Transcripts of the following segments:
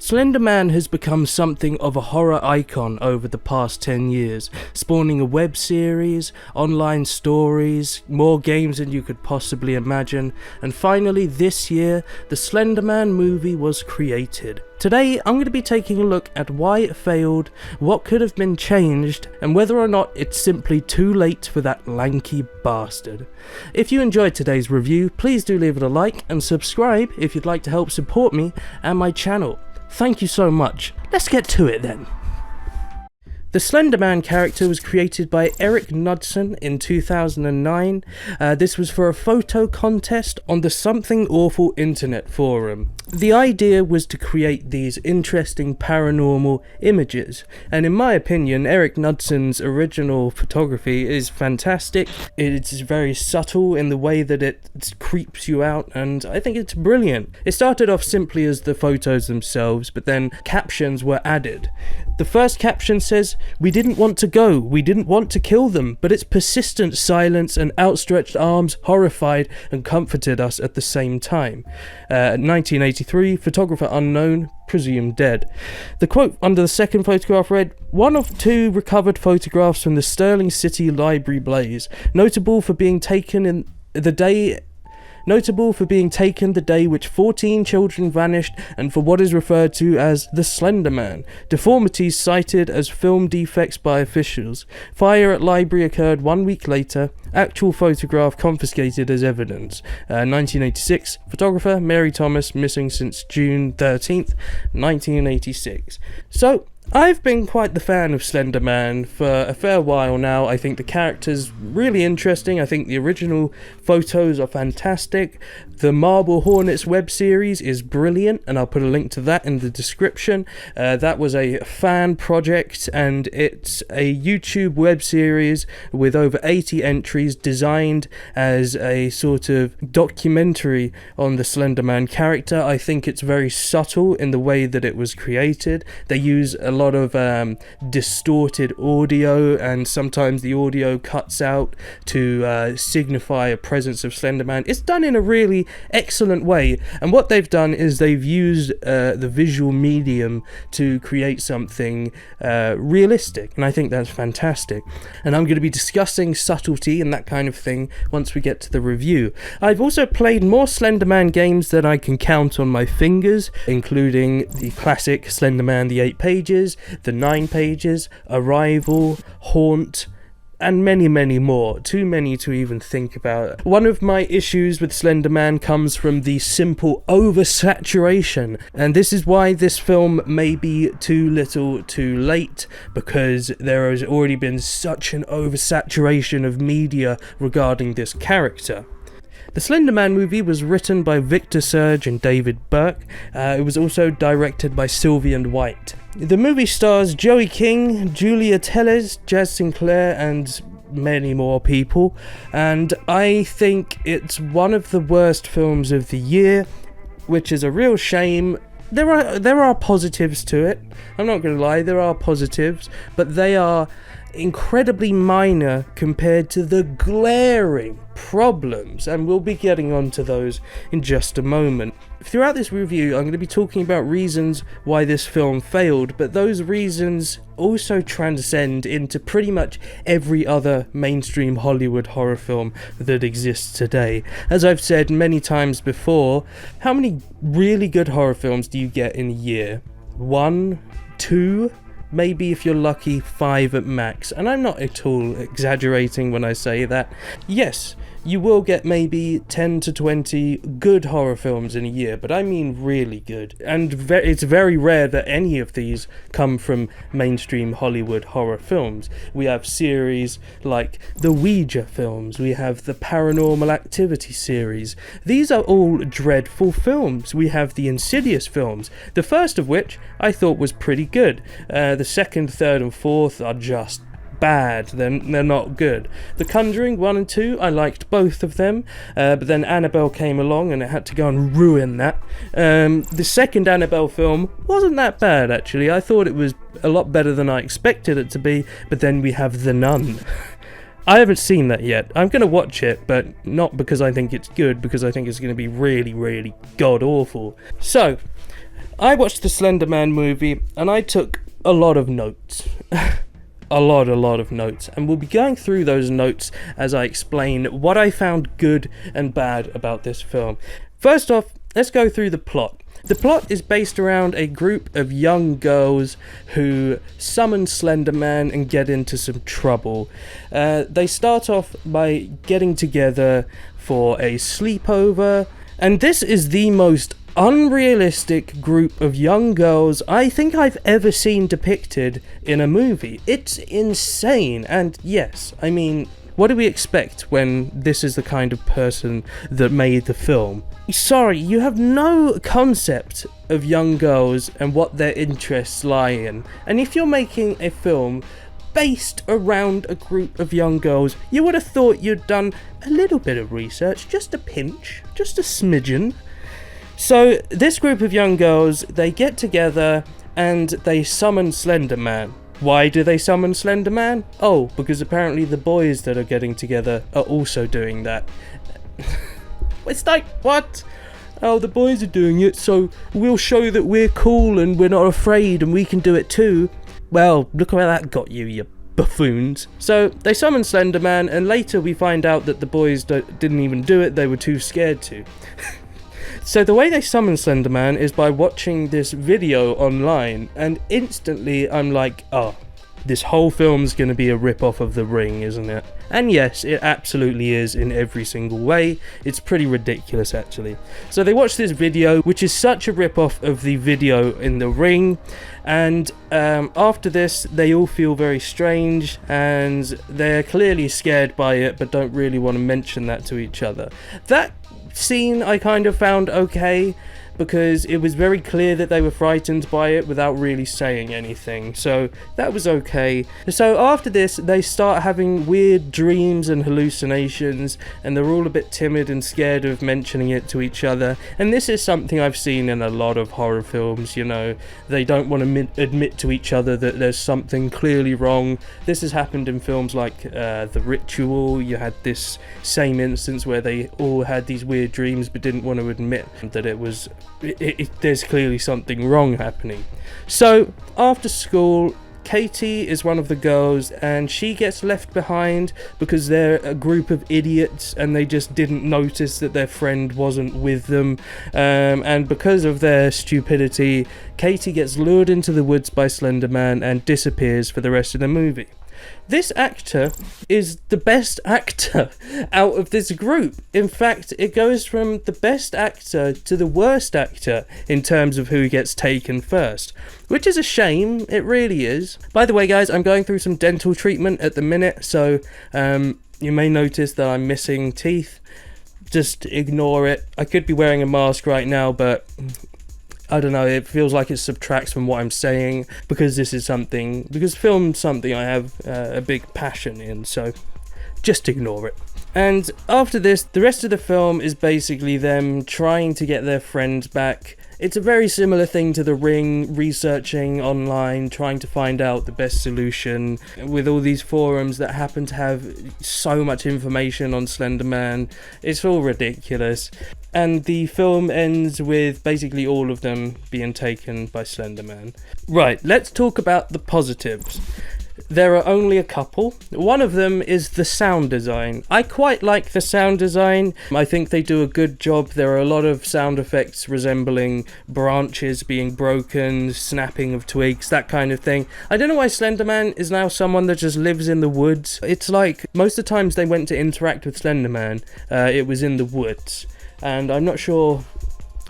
Slender Man has become something of a horror icon over the past 10 years, spawning a web series, online stories, more games than you could possibly imagine, and finally this year, the Slender Man movie was created. Today, I'm going to be taking a look at why it failed, what could have been changed, and whether or not it's simply too late for that lanky bastard. If you enjoyed today's review, please do leave it a like and subscribe if you'd like to help support me and my channel. Thank you so much. Let's get to it then. The Slender Man character was created by Eric Knudsen in 2009. This was for a photo contest on the Something Awful internet forum. The idea was to create these interesting paranormal images, and in my opinion, Eric Knudsen's original photography is fantastic. It's very subtle in the way that it creeps you out, and I think it's brilliant. It started off simply as the photos themselves, but then captions were added. The first caption says, "We didn't want to go, we didn't want to kill them, but its persistent silence and outstretched arms horrified and comforted us at the same time." 1983, photographer unknown, presumed dead. The quote under the second photograph read, "One of two recovered photographs from the Sterling City Library blaze, notable for being taken the day which 14 children vanished and for what is referred to as the Slender Man. Deformities cited as film defects by officials. Fire at library occurred 1 week later. Actual photograph confiscated as evidence." 1986, photographer Mary Thomas, missing since June 13th, 1986. So, I've been quite the fan of Slender Man for a fair while now. I think the character's really interesting. I think the original photos are fantastic. The Marble Hornets web series is brilliant, and I'll put a link to that in the description. That was a fan project, and it's a YouTube web series with over 80 entries designed as a sort of documentary on the Slender Man character. I think it's very subtle in the way that it was created. They use a lot of distorted audio, and sometimes the audio cuts out to signify a presence of Slender Man. It's done in a really excellent way, and what they've done is they've used the visual medium to create something realistic, and I think that's fantastic. And I'm going to be discussing subtlety and that kind of thing once we get to the review. I've also played more Slender Man games than I can count on my fingers, including the classic Slender Man the 8 pages, the 9 pages, Arrival, Haunt, and many, many more. Too many to even think about. One of my issues with Slender Man comes from the simple oversaturation, and this is why this film may be too little too late, because there has already been such an oversaturation of media regarding this character. The Slender Man movie was written by Victor Surge and David Burke. It was also directed by Sylvian White. The movie stars Joey King, Julia Tellez, Jazz Sinclair, and many more people, and I think it's one of the worst films of the year, which is a real shame. There are positives to it. I'm not going to lie, there are positives, but they are incredibly minor compared to the glaring problems, and we'll be getting onto those in just a moment. Throughout this review, I'm going to be talking about reasons why this film failed, but those reasons also transcend into pretty much every other mainstream Hollywood horror film that exists today. As I've said many times before, how many really good horror films do you get in a year? 1, 2? Maybe if you're lucky, 5 at max, and I'm not at all exaggerating when I say that. Yes, you will get maybe 10 to 20 good horror films in a year, but I mean really good. And it's very rare that any of these come from mainstream Hollywood horror films. We have series like the Ouija films, we have the Paranormal Activity series. These are all dreadful films. We have the Insidious films, the first of which I thought was pretty good. The second, third and fourth are just bad, they're not good. The Conjuring 1 and 2, I liked both of them, but then Annabelle came along and it had to go and ruin that. The second Annabelle film wasn't that bad actually. I thought it was a lot better than I expected it to be, but then we have The Nun. I haven't seen that yet. I'm going to watch it, but not because I think it's good, because I think it's going to be really, really god-awful. So, I watched the Slender Man movie, and I took a lot of notes. a lot of notes. And we'll be going through those notes as I explain what I found good and bad about this film. First off, let's go through the plot. The plot is based around a group of young girls who summon Slender Man and get into some trouble. They start off by getting together for a sleepover, and this is the most unrealistic group of young girls I think I've ever seen depicted in a movie. It's insane, and yes, I mean, what do we expect when this is the kind of person that made the film? Sorry, you have no concept of young girls and what their interests lie in. And if you're making a film based around a group of young girls, you would have thought you'd done a little bit of research, just a pinch, just a smidgen. So this group of young girls, they get together and they summon Slender Man. Why do they summon Slender Man? Oh, because apparently the boys that are getting together are also doing that. It's like, what? Oh, the boys are doing it, so we'll show that we're cool and we're not afraid and we can do it too. Well, look where that got you, you buffoons. So they summon Slender Man, and later we find out that the boys didn't even do it, they were too scared to. So the way they summon Slender Man is by watching this video online, and instantly I'm like, oh, this whole film's going to be a rip-off of The Ring, isn't it? And yes, it absolutely is in every single way. It's pretty ridiculous, actually. So they watch this video, which is such a rip-off of the video in The Ring, and after this, they all feel very strange, and they're clearly scared by it, but don't really want to mention that to each other. That scene I kind of found okay, because it was very clear that they were frightened by it without really saying anything, so that was okay. So after this, they start having weird dreams and hallucinations, and they're all a bit timid and scared of mentioning it to each other, and this is something I've seen in a lot of horror films, you know, they don't want to admit to each other that there's something clearly wrong. This has happened in films like The Ritual. You had this same instance where they all had these weird dreams but didn't want to admit that it was there's clearly something wrong happening. So after school, Katie is one of the girls, and she gets left behind because they're a group of idiots and they just didn't notice that their friend wasn't with them, and because of their stupidity, Katie gets lured into the woods by Slender Man and disappears for the rest of the movie. This actor is the best actor out of this group. In fact, it goes from the best actor to the worst actor in terms of who gets taken first, which is a shame. It really is. By the way, guys, I'm going through some dental treatment at the minute, so you may notice that I'm missing teeth. Just ignore it. I could be wearing a mask right now, but I don't know, it feels like it subtracts from what I'm saying, because film's something I have a big passion in, so just ignore it. And after this, the rest of the film is basically them trying to get their friends back. It's a very similar thing to The Ring, researching online, trying to find out the best solution, with all these forums that happen to have so much information on Slender Man. It's all ridiculous. And the film ends with basically all of them being taken by Slender Man. Right, let's talk about the positives. There are only a couple. One of them is the sound design. I quite like the sound design. I think they do a good job. There are a lot of sound effects resembling branches being broken, snapping of twigs, that kind of thing. I don't know why Slender Man is now someone that just lives in the woods. It's like most of the times they went to interact with Slender Man, it was in the woods. And I'm not sure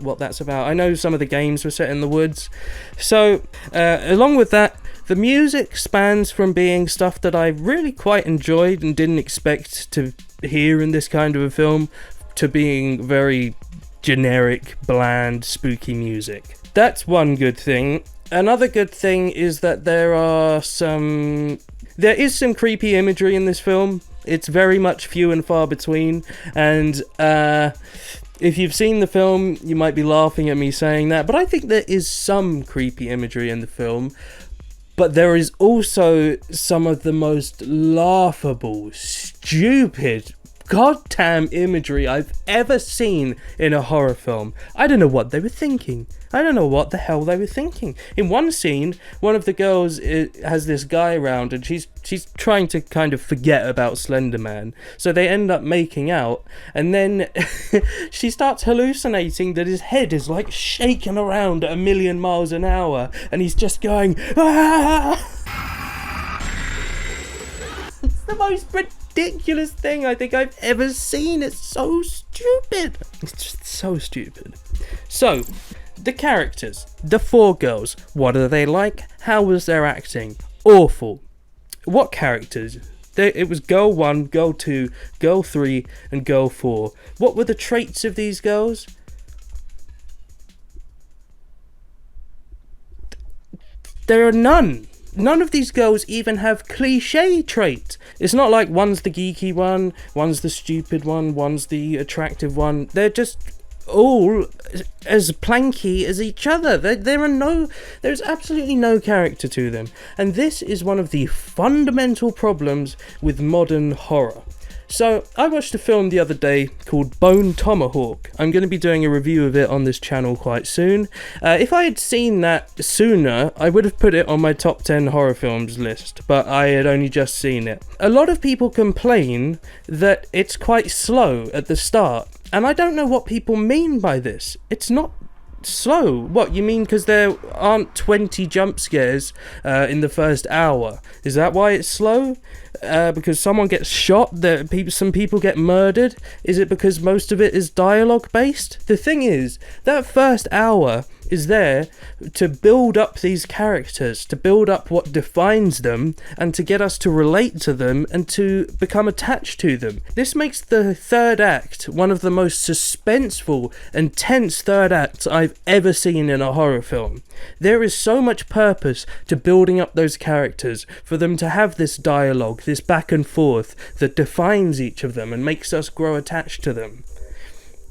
what that's about. I know some of the games were set in the woods. So, along with that, the music spans from being stuff that I really quite enjoyed and didn't expect to hear in this kind of a film, to being very generic, bland, spooky music. That's one good thing. Another good thing is that there is some creepy imagery in this film. It's very much few and far between, and if you've seen the film, you might be laughing at me saying that, but I think there is some creepy imagery in the film. But there is also some of the most laughable, stupid, goddamn imagery I've ever seen in a horror film. I don't know what they were thinking. I don't know what the hell they were thinking. In one scene, one of the girls has this guy around, and she's trying to kind of forget about Slender Man. So they end up making out, and then she starts hallucinating that his head is like shaking around at 1,000,000 miles an hour, and he's just going, ah! It's the most ridiculous thing I think I've ever seen. It's so stupid. It's just so stupid. So, the characters, the 4 girls, what are they like? How was their acting? Awful. What characters? It was girl 1, girl 2, girl 3, and girl 4. What were the traits of these girls? There are none. None of these girls even have cliche traits. It's not like one's the geeky one, one's the stupid one, one's the attractive one. They're just all as planky as each other. There's absolutely no character to them. And this is one of the fundamental problems with modern horror. So, I watched a film the other day called Bone Tomahawk. I'm going to be doing a review of it on this channel quite soon. If I had seen that sooner, I would have put it on my top 10 horror films list, but I had only just seen it. A lot of people complain that it's quite slow at the start, and I don't know what people mean by this. It's not slow. What, you mean because there aren't 20 jump scares in the first hour? Is that why it's slow? Because someone gets shot, some people get murdered? Is it because most of it is dialogue based? The thing is, that first hour is there to build up these characters, to build up what defines them, and to get us to relate to them and to become attached to them. This makes the third act one of the most suspenseful and tense third acts I've ever seen in a horror film. There is so much purpose to building up those characters, for them to have this dialogue, this back and forth that defines each of them and makes us grow attached to them.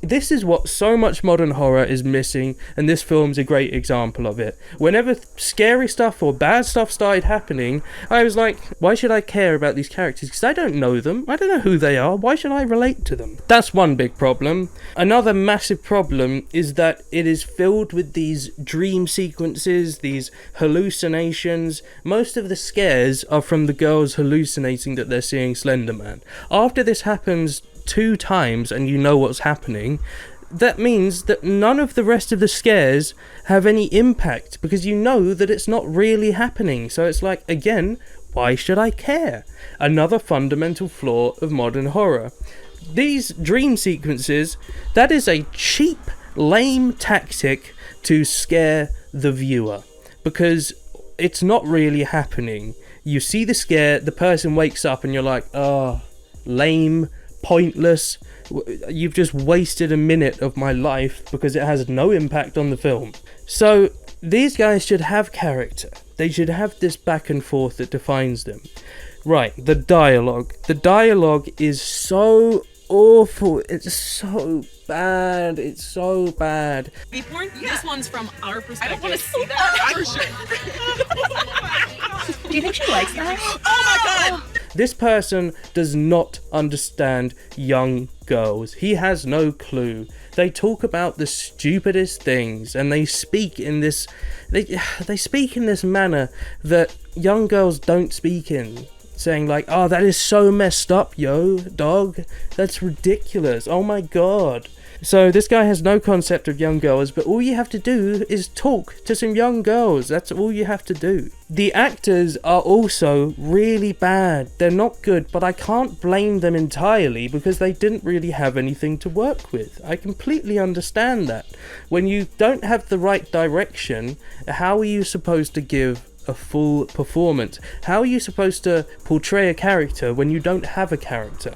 This is what so much modern horror is missing, and this film's a great example of it. Whenever scary stuff or bad stuff started happening, I was like, why should I care about these characters? Because I don't know them. I don't know who they are. Why should I relate to them? That's one big problem. Another massive problem is that it is filled with these dream sequences, these hallucinations. Most of the scares are from the girls hallucinating that they're seeing Slender Man. After this happens 2 times and you know what's happening, that means that none of the rest of the scares have any impact, because you know that it's not really happening. So it's like, again, why should I care? Another fundamental flaw of modern horror. These dream sequences, that is a cheap, lame tactic to scare the viewer, because it's not really happening. You see the scare, the person wakes up and you're like, oh, lame, pointless, you've just wasted a minute of my life because it has no impact on the film. So these guys should have character. They should have this back and forth that defines them. Right, the dialogue. The dialogue is so awful. It's so bad. It's so bad. Porn? Yeah. This one's from our perspective. I don't want to see that. For sure. Do you think she likes that? Oh my god! This person does not understand young girls. He has no clue. They talk about the stupidest things, and they speak in this they speak in this manner that young girls don't speak in. Saying like, oh, that is so messed up, yo, dog. That's ridiculous. Oh my god. So this guy has no concept of young girls, but all you have to do is talk to some young girls. That's all you have to do. The actors are also really bad. They're not good, but I can't blame them entirely because they didn't really have anything to work with. I completely understand that. When you don't have the right direction, how are you supposed to give a full performance? How are you supposed to portray a character when you don't have a character?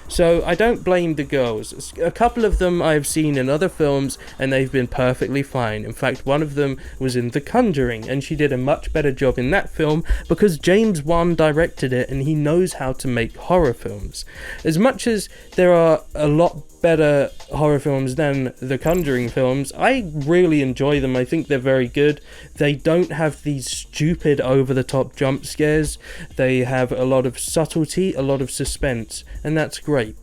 So I don't blame the girls. A couple of them I've seen in other films and they've been perfectly fine. In fact, one of them was in The Conjuring and she did a much better job in that film because James Wan directed it and he knows how to make horror films. As much as there are a lot better horror films than the Conjuring films. I really enjoy them. I think they're very good. They don't have these stupid over-the-top jump scares. They have a lot of subtlety, a lot of suspense, and that's great.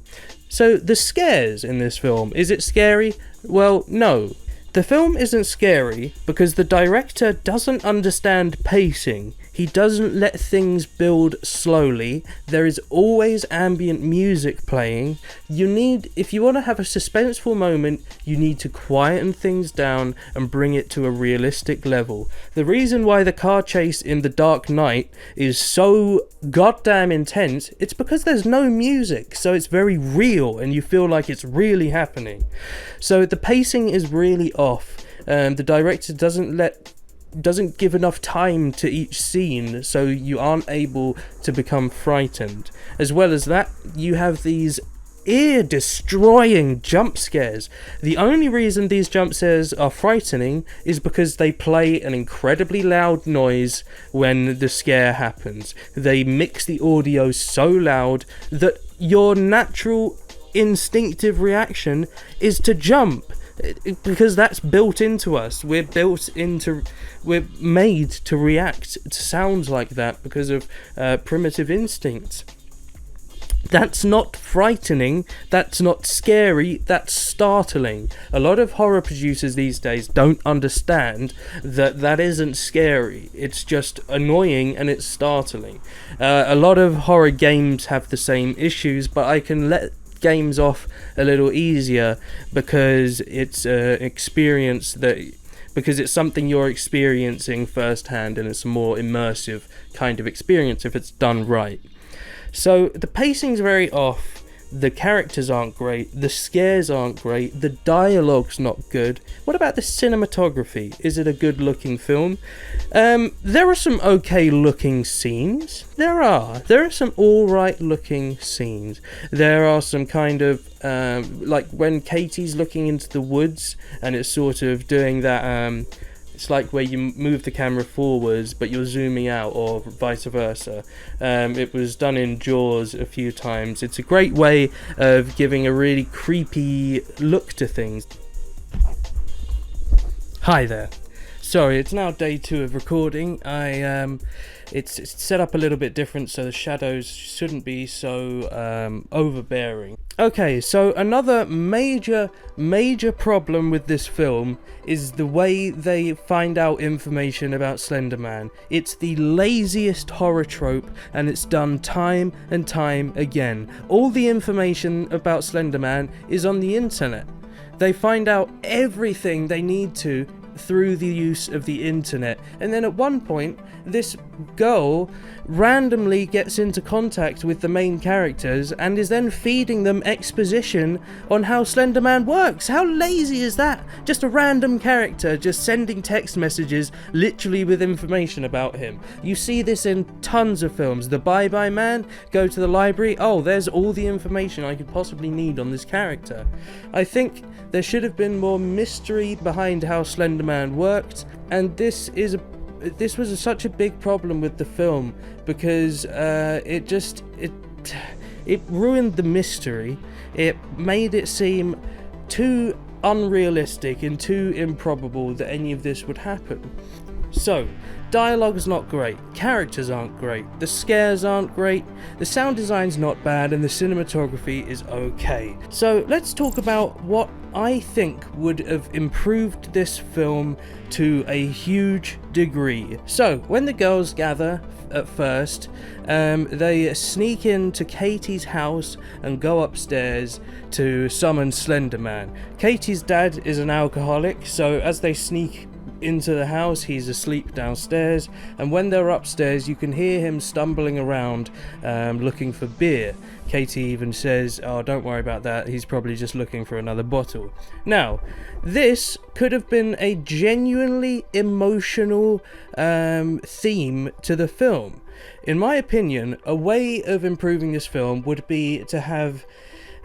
So the scares in this film, is it scary? Well, no. The film isn't scary because the director doesn't understand pacing. He doesn't let things build slowly. There is always ambient music playing. If you want to have a suspenseful moment, you need to quieten things down and bring it to a realistic level. The reason why the car chase in The Dark Knight is so goddamn intense, it's because there's no music, so it's very real and you feel like it's really happening. So the pacing is really off. The director doesn't give enough time to each scene, so you aren't able to become frightened. As well as that, you have these ear-destroying jump scares. The only reason these jump scares are frightening is because they play an incredibly loud noise when the scare happens. They mix the audio so loud that your natural instinctive reaction is to jump. Because that's built into us. We're made to react to sounds like that because of primitive instincts. That's not frightening, that's not scary, that's startling. A lot of horror producers these days don't understand that isn't scary. It's just annoying and it's startling. A lot of horror games have the same issues, but I can let games off a little easier because it's because it's something you're experiencing firsthand, and it's a more immersive kind of experience if it's done right. So the pacing's very off. The characters aren't great, the scares aren't great, the dialogue's not good. What about the cinematography? Is it a good looking film? There are some okay looking scenes. There are some alright looking scenes. There are some kind of, like when Katie's looking into the woods and it's sort of doing that, it's like where you move the camera forwards but you're zooming out, or vice versa. It was done in Jaws a few times. It's a great way of giving a really creepy look to things. Hi there. Sorry, it's now day 2 of recording. It's set up a little bit different, so the shadows shouldn't be so overbearing. Okay, so another major problem with this film is the way they find out information about Slender Man. It's the laziest horror trope, and it's done time and time again. All the information about Slender Man is on the internet. They find out everything they need to through the use of the internet, and then at one point this girl randomly gets into contact with the main characters and is then feeding them exposition on how Slender Man works. How lazy is that? Just a random character just sending text messages literally with information about him. You see this in tons of films. The Bye Bye Man, go to the library, oh, there's all the information I could possibly need on this character. I think there should have been more mystery behind how Slender Man worked, and this was such a big problem with the film because it ruined the mystery. It made it seem too unrealistic and too improbable that any of this would happen. So, dialogue's not great, characters aren't great, the scares aren't great, the sound design's not bad, and the cinematography is okay. So let's talk about what I think would have improved this film to a huge degree. So, when the girls gather at first, they sneak into Katie's house and go upstairs to summon Slender Man. Katie's dad is an alcoholic, so as they sneak into the house, he's asleep downstairs, and when they're upstairs you can hear him stumbling around looking for beer. Katie even says, oh, don't worry about that, he's probably just looking for another bottle. Now, this could have been a genuinely emotional theme to the film. In my opinion, a way of improving this film would be to have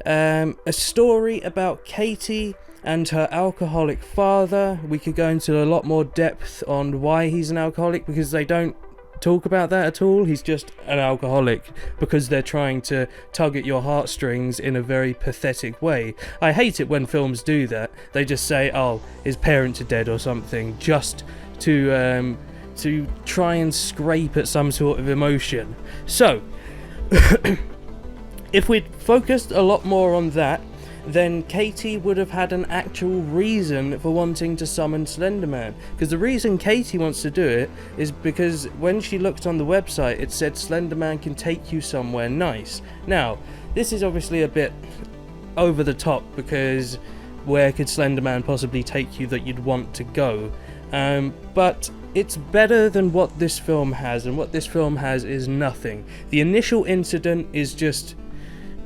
a story about Katie and her alcoholic father. We could go into a lot more depth on why he's an alcoholic, because they don't talk about that at all. He's just an alcoholic because they're trying to tug at your heartstrings in a very pathetic way. I hate it when films do that. They just say, oh, his parents are dead or something, just to try and scrape at some sort of emotion. So, if we'd focused a lot more on that, then Katie would have had an actual reason for wanting to summon Slender Man. Because the reason Katie wants to do it is because when she looked on the website, it said Slender Man can take you somewhere nice. Now, this is obviously a bit over the top, because where could Slender Man possibly take you that you'd want to go? But it's better than what this film has, and what this film has is nothing. The initial incident is just...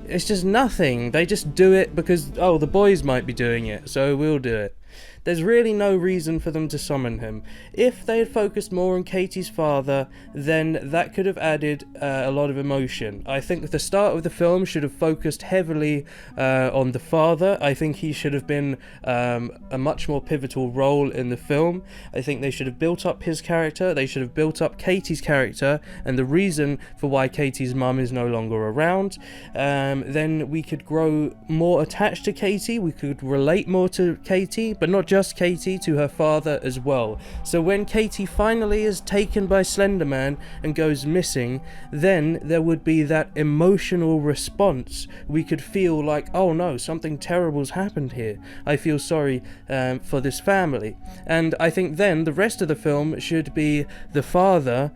it's just nothing. They just do it because, oh, the boys might be doing it, so we'll do it. There's really no reason for them to summon him. If they had focused more on Katie's father, then that could have added a lot of emotion. I think the start of the film should have focused heavily on the father. I think he should have been a much more pivotal role in the film. I think they should have built up his character. They should have built up Katie's character and the reason for why Katie's mum is no longer around. Then we could grow more attached to Katie. We could relate more to Katie, but not just Katie, to her father as well. So when Katie finally is taken by Slender Man and goes missing, then there would be that emotional response. We could feel like, oh no, something terrible's happened here. I feel sorry for this family. And I think then the rest of the film should be the father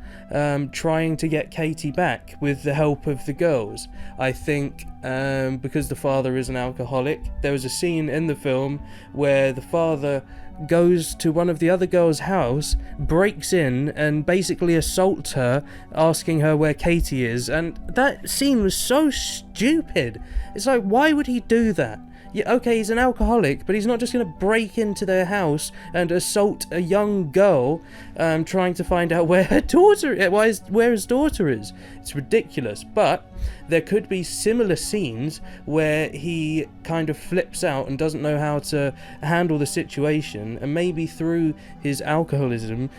trying to get Katie back with the help of the girls. I think because the father is an alcoholic, there was a scene in the film where the father goes to one of the other girls' house, breaks in and basically assaults her, asking her where Katie is, and that scene was so stupid. It's like, why would he do that? Yeah, okay, he's an alcoholic, but he's not just going to break into their house and assault a young girl trying to find out where her daughter, where his daughter is. It's ridiculous. But there could be similar scenes where he kind of flips out and doesn't know how to handle the situation, and maybe through his alcoholism,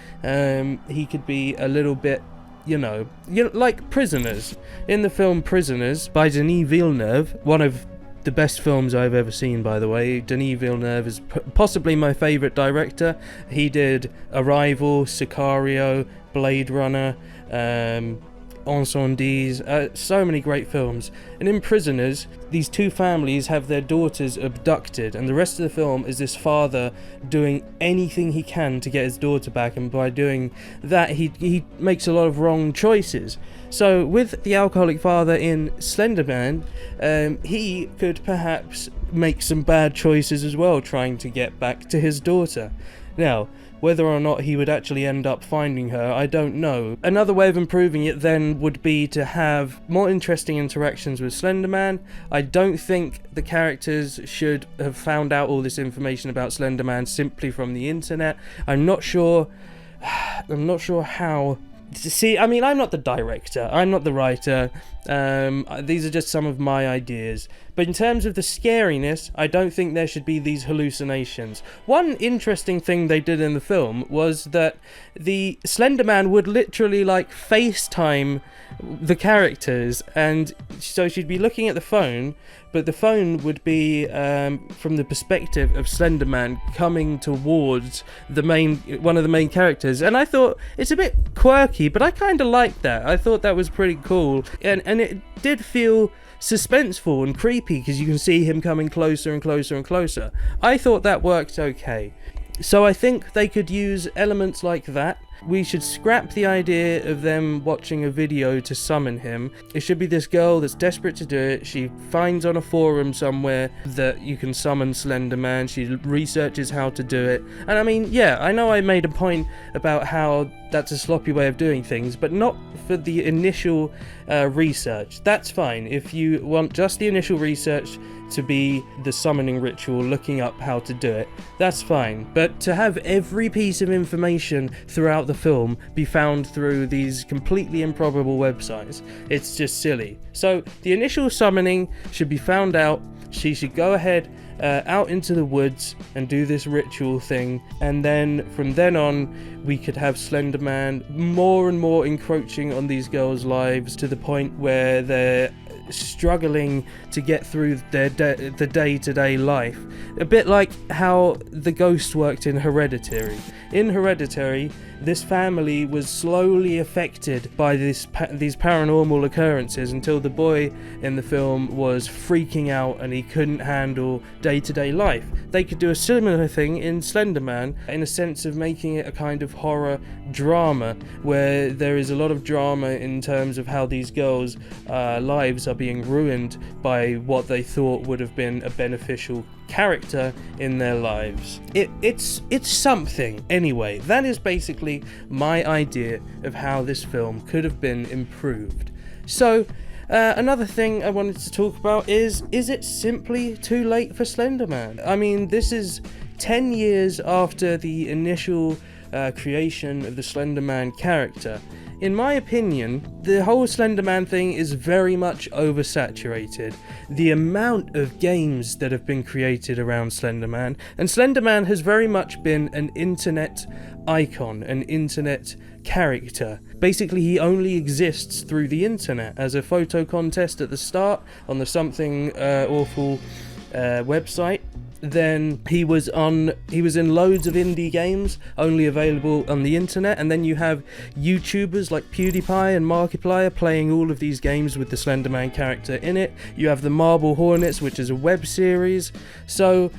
he could be a little bit, you know, like Prisoners. In the film Prisoners by Denis Villeneuve, one of the best films I've ever seen, by the way. Denis Villeneuve is possibly my favourite director. He did Arrival, Sicario, Blade Runner, Incendies, so many great films. And in Prisoners, these two families have their daughters abducted, and the rest of the film is this father doing anything he can to get his daughter back, and by doing that he makes a lot of wrong choices. So with the alcoholic father in Slender Man, he could perhaps make some bad choices as well, trying to get back to his daughter. Now, whether or not he would actually end up finding her, I don't know. Another way of improving it then would be to have more interesting interactions with Slender Man. I don't think the characters should have found out all this information about Slender Man simply from the internet. I'm not sure how. See, I mean, I'm not the director, I'm not the writer, these are just some of my ideas. But in terms of the scariness, I don't think there should be these hallucinations. One interesting thing they did in the film was that the Slender Man would literally, like, FaceTime the characters, and so she'd be looking at the phone, but the phone would be from the perspective of Slender Man coming towards one of the main characters. And I thought, it's a bit quirky, but I kind of liked that. I thought that was pretty cool, and it did feel suspenseful and creepy because you can see him coming closer and closer and closer. I thought that worked okay. So I think they could use elements like that. We should scrap the idea of them watching a video to summon him. It should be this girl that's desperate to do it. She finds on a forum somewhere that you can summon Slender Man. She researches how to do it. And I mean, yeah, I know I made a point about how that's a sloppy way of doing things, but not for the initial research. That's fine. If you want just the initial research to be the summoning ritual, looking up how to do it, that's fine. But to have every piece of information throughout about the film be found through these completely improbable websites. It's just silly. So the initial summoning should be found out. She should go ahead out into the woods and do this ritual thing, and then from then on we could have Slender Man more and more encroaching on these girls' lives to the point where they're struggling to get through the day-to-day life. A bit like how the ghost worked in Hereditary. In Hereditary, this family was slowly affected by these paranormal occurrences until the boy in the film was freaking out and he couldn't handle day-to-day life. They could do a similar thing in Slender Man in a sense of making it a kind of horror drama where there is a lot of drama in terms of how these girls' lives are being ruined by what they thought would have been a beneficial character in their lives. It's something. Anyway, that is basically my idea of how this film could have been improved. So another thing I wanted to talk about is it simply too late for Slender Man? I mean, this is 10 years after the initial creation of the Slender Man character. In my opinion, the whole Slender Man thing is very much oversaturated. The amount of games that have been created around Slender Man, and Slender Man has very much been an internet icon, an internet character. Basically, he only exists through the internet as a photo contest at the start on the Something Awful website. Then he was in loads of indie games only available on the internet, and then you have YouTubers like PewDiePie and Markiplier playing all of these games with the Slender Man character in it. You have the Marble Hornets, which is a web series. So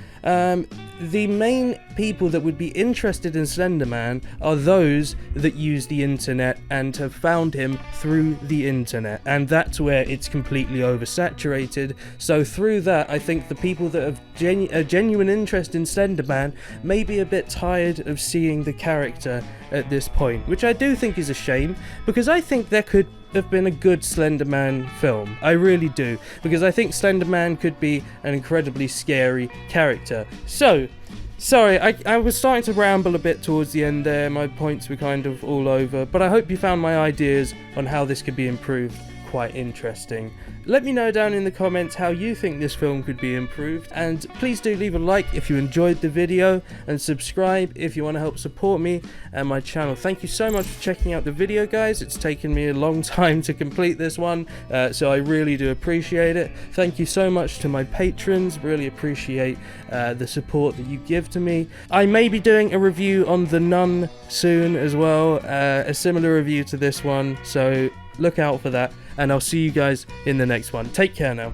the main people that would be interested in Slender Man are those that use the internet and have found him through the internet, and that's where it's completely oversaturated. So through that, I think the people that have a genuine interest in Slender Man may be a bit tired of seeing the character at this point, which I do think is a shame, because I think there could have been a good Slender Man film. I really do, because I think Slender Man could be an incredibly scary character. So, sorry, I was starting to ramble a bit towards the end there, my points were kind of all over, but I hope you found my ideas on how this could be improved quite interesting. Let me know down in the comments how you think this film could be improved, and please do leave a like if you enjoyed the video, and subscribe if you want to help support me and my channel. Thank you so much for checking out the video, guys. It's taken me a long time to complete this one, so I really do appreciate it. Thank you so much to my patrons, really appreciate the support that you give to me. I may be doing a review on The Nun soon as well, a similar review to this one, so look out for that, and I'll see you guys in the next one. Take care now.